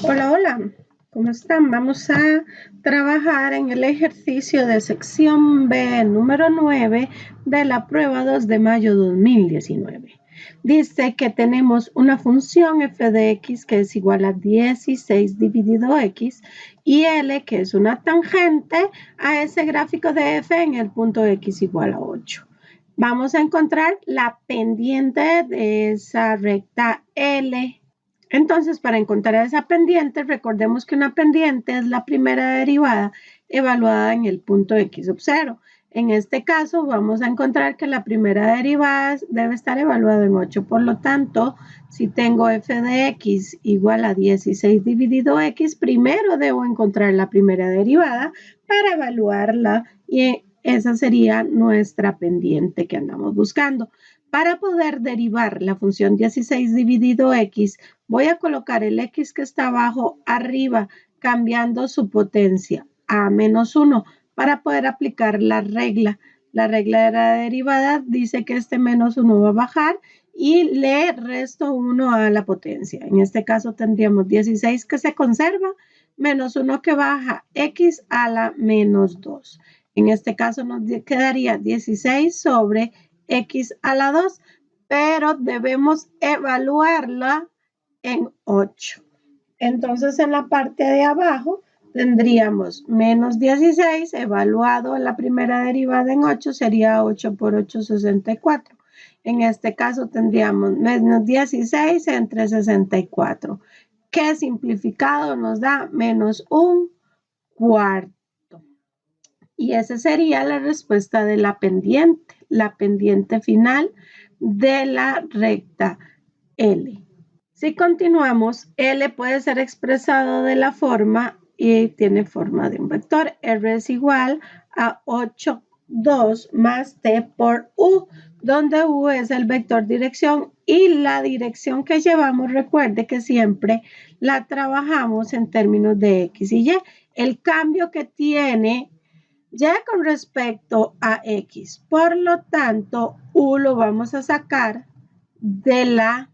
Hola, hola, ¿cómo están? Vamos a trabajar en el ejercicio de sección B número 9 de la prueba 2 de mayo 2019. Dice que tenemos una función f de x que es igual a 16 dividido x y L que es una tangente a ese gráfico de f en el punto x igual a 8. Vamos a encontrar la pendiente de esa recta L. Entonces, para encontrar esa pendiente, recordemos que una pendiente es la primera derivada evaluada en el punto x sub 0. En este caso, vamos a encontrar que la primera derivada debe estar evaluada en 8. Por lo tanto, si tengo f de x igual a 16 dividido x, primero debo encontrar la primera derivada para evaluarla y esa sería nuestra pendiente que andamos buscando. Para poder derivar la función 16 dividido x, voy a colocar el x que está abajo arriba, cambiando su potencia a menos 1 para poder aplicar la regla. La regla de la derivada dice que este menos 1 va a bajar y le resto 1 a la potencia. En este caso tendríamos 16 que se conserva, menos 1 que baja, x a la menos 2. En este caso nos quedaría 16 sobre x a la 2, pero debemos evaluarla en 8. Entonces, en la parte de abajo tendríamos menos 16 evaluado en la primera derivada en 8, sería 8 por 8, 64. En este caso tendríamos menos 16 entre 64, que simplificado nos da menos un cuarto. Y esa sería la respuesta de la pendiente final de la recta L. Si continuamos, L puede ser expresado de la forma y tiene forma de un vector. R es igual a 8, 2 más t por u, donde u es el vector dirección y la dirección que llevamos, recuerde que siempre la trabajamos en términos de x y y. El cambio que tiene y con respecto a x. Por lo tanto, u lo vamos a sacar de la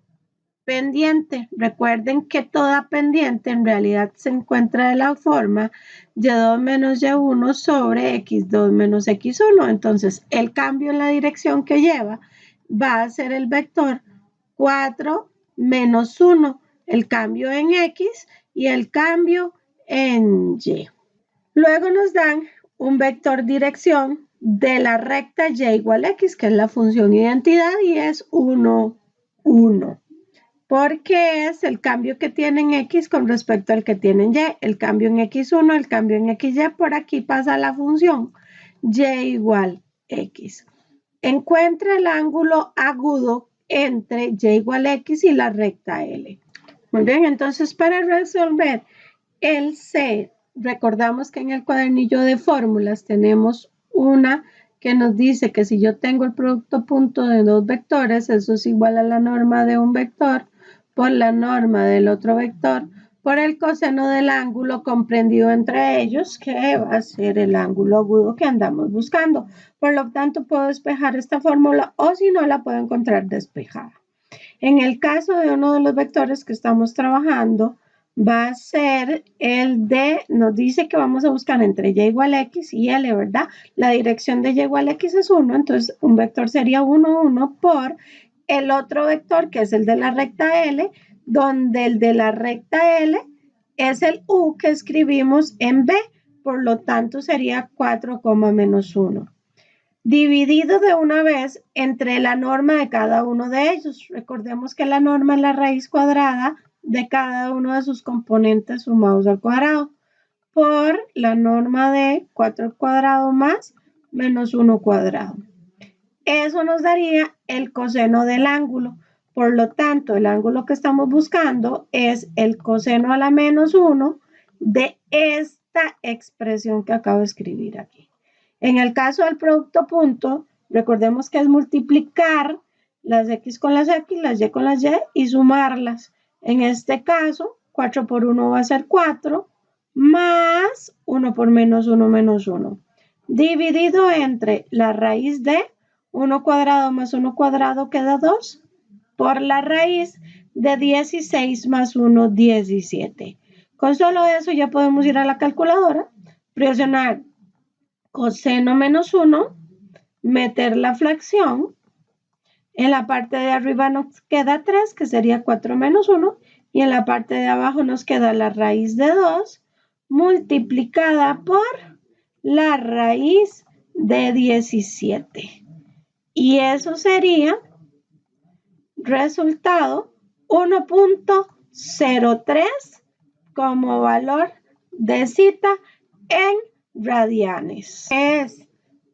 pendiente. Recuerden que toda pendiente en realidad se encuentra de la forma y2 menos y1 sobre x2 menos x1. Entonces, el cambio en la dirección que lleva va a ser el vector 4 menos 1. El cambio en x y el cambio en y. Luego nos dan un vector dirección de la recta y igual a x, que es la función identidad, y es 1, 1. Porque es el cambio que tiene en x con respecto al que tiene en y. El cambio en x1, el cambio en xy, por aquí pasa la función y igual x. Encuentra el ángulo agudo entre y igual a x y la recta L. Muy bien, entonces para resolver el C, recordamos que en el cuadernillo de fórmulas tenemos una que nos dice que si yo tengo el producto punto de dos vectores, eso es igual a la norma de un vector por la norma del otro vector por el coseno del ángulo comprendido entre ellos, que va a ser el ángulo agudo que andamos buscando. Por lo tanto, puedo despejar esta fórmula o si no, la puedo encontrar despejada. En el caso de uno de los vectores que estamos trabajando, va a ser el de, nos dice que vamos a buscar entre y igual a x y L, ¿verdad? La dirección de y igual a x es 1, entonces un vector sería 1, 1 por el otro vector que es el de la recta L, donde el de la recta L es el u que escribimos en B, por lo tanto sería 4, menos 1. Dividido de una vez entre la norma de cada uno de ellos. Recordemos que la norma es la raíz cuadrada de cada uno de sus componentes sumados al cuadrado por la norma de 4 al cuadrado más menos 1 cuadrado. Eso nos daría el coseno del ángulo. Por lo tanto, el ángulo que estamos buscando es el coseno a la menos 1 de esta expresión que acabo de escribir aquí. En el caso del producto punto, recordemos que es multiplicar las x con las x, las y con las y sumarlas. En este caso, 4 por 1 va a ser 4, más 1 por menos 1 menos 1. Dividido entre la raíz de 1 cuadrado más 1 cuadrado queda 2, por la raíz de 16 más 1, 17. Con solo eso ya podemos ir a la calculadora, presionar coseno menos 1, meter la fracción. En la parte de arriba nos queda 3, que sería 4 menos 1. Y en la parte de abajo nos queda la raíz de 2 multiplicada por la raíz de 17. Y eso sería resultado 1.03 como valor de zeta en radianes. Es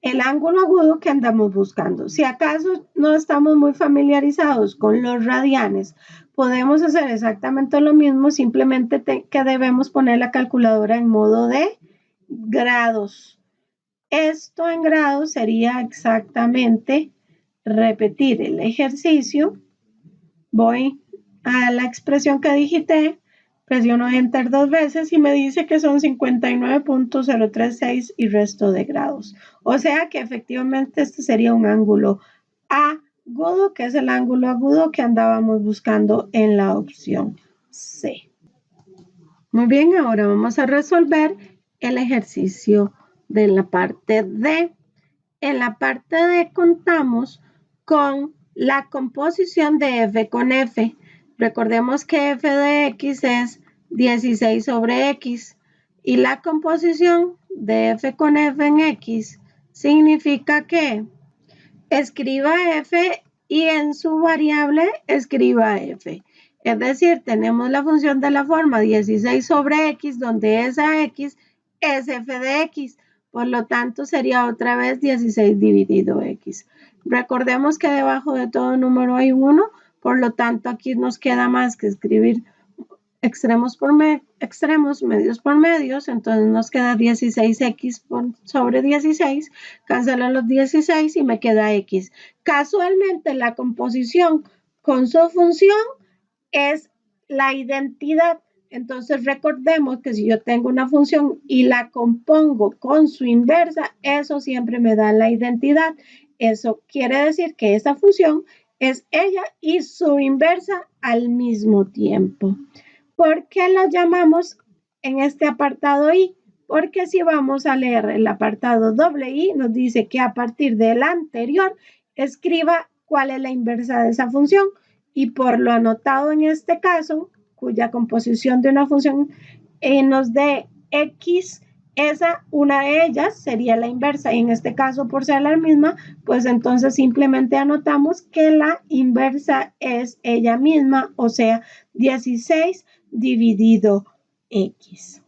el ángulo agudo que andamos buscando. Si acaso no estamos muy familiarizados con los radianes, podemos hacer exactamente lo mismo, simplemente que debemos poner la calculadora en modo de grados. Esto en grados sería exactamente repetir el ejercicio. Voy a la expresión que digité, presiono Enter 2 veces y me dice que son 59.036 y resto de grados. O sea que efectivamente este sería un ángulo agudo, que es el ángulo agudo que andábamos buscando en la opción C. Muy bien, ahora vamos a resolver el ejercicio de la parte D. En la parte D contamos con la composición de f con f. Recordemos que f de x es 16 sobre x y la composición de f con f en x significa que escriba f y en su variable escriba f. Es decir, tenemos la función de la forma 16 sobre x, donde esa x es f de x. Por lo tanto, sería otra vez 16 dividido x. Recordemos que debajo de todo número hay un 1, por lo tanto, aquí nos queda más que escribir extremos, medios por medios, entonces nos queda 16x sobre 16, cancelan los 16 y me queda x. Casualmente, la composición con su función es la identidad. Entonces recordemos que si yo tengo una función y la compongo con su inversa, eso siempre me da la identidad. Eso quiere decir que esa función es ella y su inversa al mismo tiempo. ¿Por qué lo llamamos en este apartado I? Porque si vamos a leer el apartado doble I, nos dice que a partir del anterior escriba cuál es la inversa de esa función. Y por lo anotado en este caso, cuya composición de una función nos dé x, una de ellas sería la inversa. Y en este caso, por ser la misma, pues entonces simplemente anotamos que la inversa es ella misma, o sea, 16 dividido x.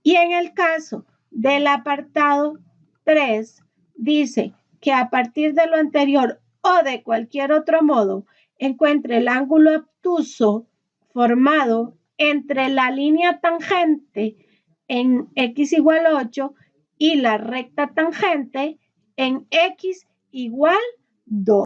Y en el caso del apartado 3, dice que a partir de lo anterior o de cualquier otro modo, encuentre el ángulo obtuso formado entre la línea tangente en x igual 8 y la recta tangente en x igual 2.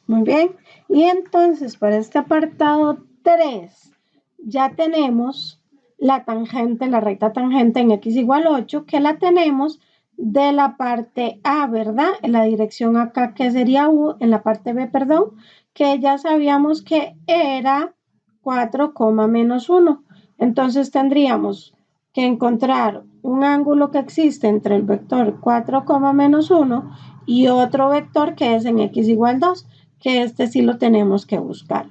Muy bien, y entonces para este apartado 3 ya tenemos la tangente, la recta tangente en x igual 8, que la tenemos de la parte A, ¿verdad? En la dirección acá que sería U, en la parte B, perdón, que ya sabíamos que era 4, menos 1. Entonces tendríamos que encontrar un ángulo que existe entre el vector 4, menos 1 y otro vector que es en x igual 2, que este sí lo tenemos que buscar.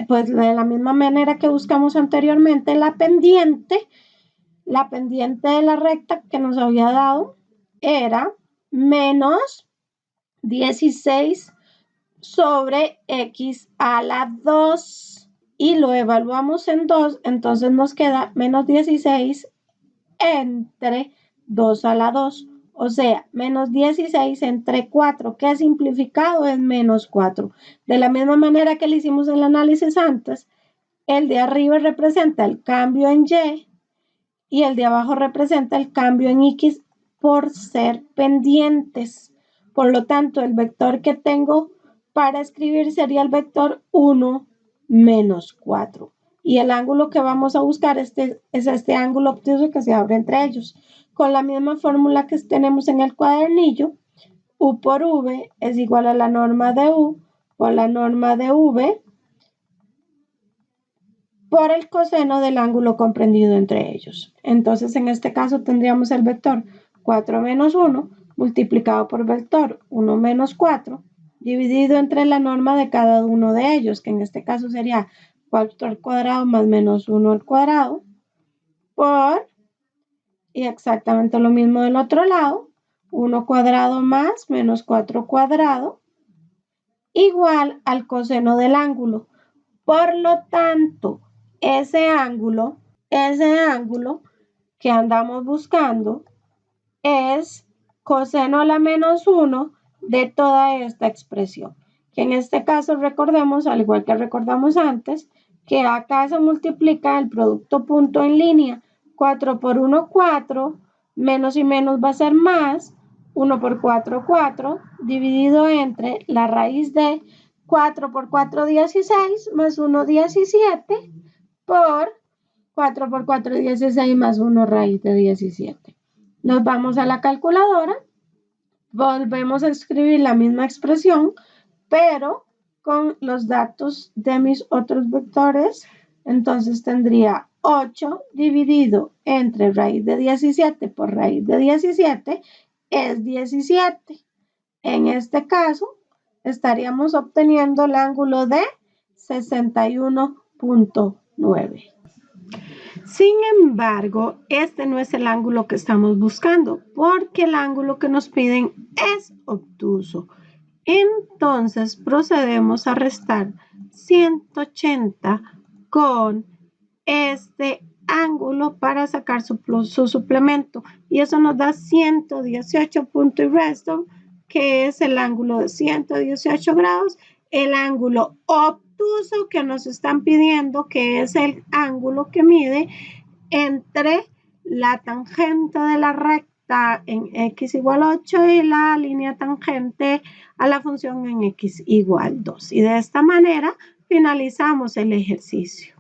Pues de la misma manera que buscamos anteriormente la pendiente de la recta que nos había dado era menos 16 sobre x a la 2 y lo evaluamos en 2, entonces nos queda menos 16 entre 2 a la 2, o sea, menos 16 entre 4, que simplificado es menos 4. De la misma manera que le hicimos el análisis antes, el de arriba representa el cambio en y y el de abajo representa el cambio en x por ser pendientes. Por lo tanto, el vector que tengo para escribir sería el vector 1 menos 4. Y el ángulo que vamos a buscar es este ángulo obtuso que se abre entre ellos. Con la misma fórmula que tenemos en el cuadernillo, U por V es igual a la norma de U por la norma de V por el coseno del ángulo comprendido entre ellos. Entonces, en este caso tendríamos el vector 4 menos 1 multiplicado por vector 1 menos 4 dividido entre la norma de cada uno de ellos, que en este caso sería 4 al cuadrado más menos 1 al cuadrado, por, y exactamente lo mismo del otro lado, 1 cuadrado más menos 4 cuadrado, igual al coseno del ángulo. Por lo tanto, ese ángulo que andamos buscando es coseno a la menos 1 de toda esta expresión. Que en este caso recordemos, al igual que recordamos antes, que acá se multiplica el producto punto en línea. 4 por 1, 4, menos y menos va a ser más, 1 por 4, 4, dividido entre la raíz de 4 por 4, 16, más 1, 17, por 4 por 4, 16, más 1 raíz de 17. Nos vamos a la calculadora, volvemos a escribir la misma expresión, pero con los datos de mis otros vectores. Entonces tendría 8 dividido entre raíz de 17 por raíz de 17 es 17. En este caso, estaríamos obteniendo el ángulo de 61.9. Sin embargo, este no es el ángulo que estamos buscando, porque el ángulo que nos piden es obtuso. Entonces, procedemos a restar 180 con este ángulo para sacar su suplemento. Y eso nos da 118 punto y resto, que es el ángulo de 118 grados, el ángulo obtuso que nos están pidiendo, que es el ángulo que mide entre la tangente de la recta en x igual 8 y la línea tangente a la función en x igual 2. Y de esta manera finalizamos el ejercicio.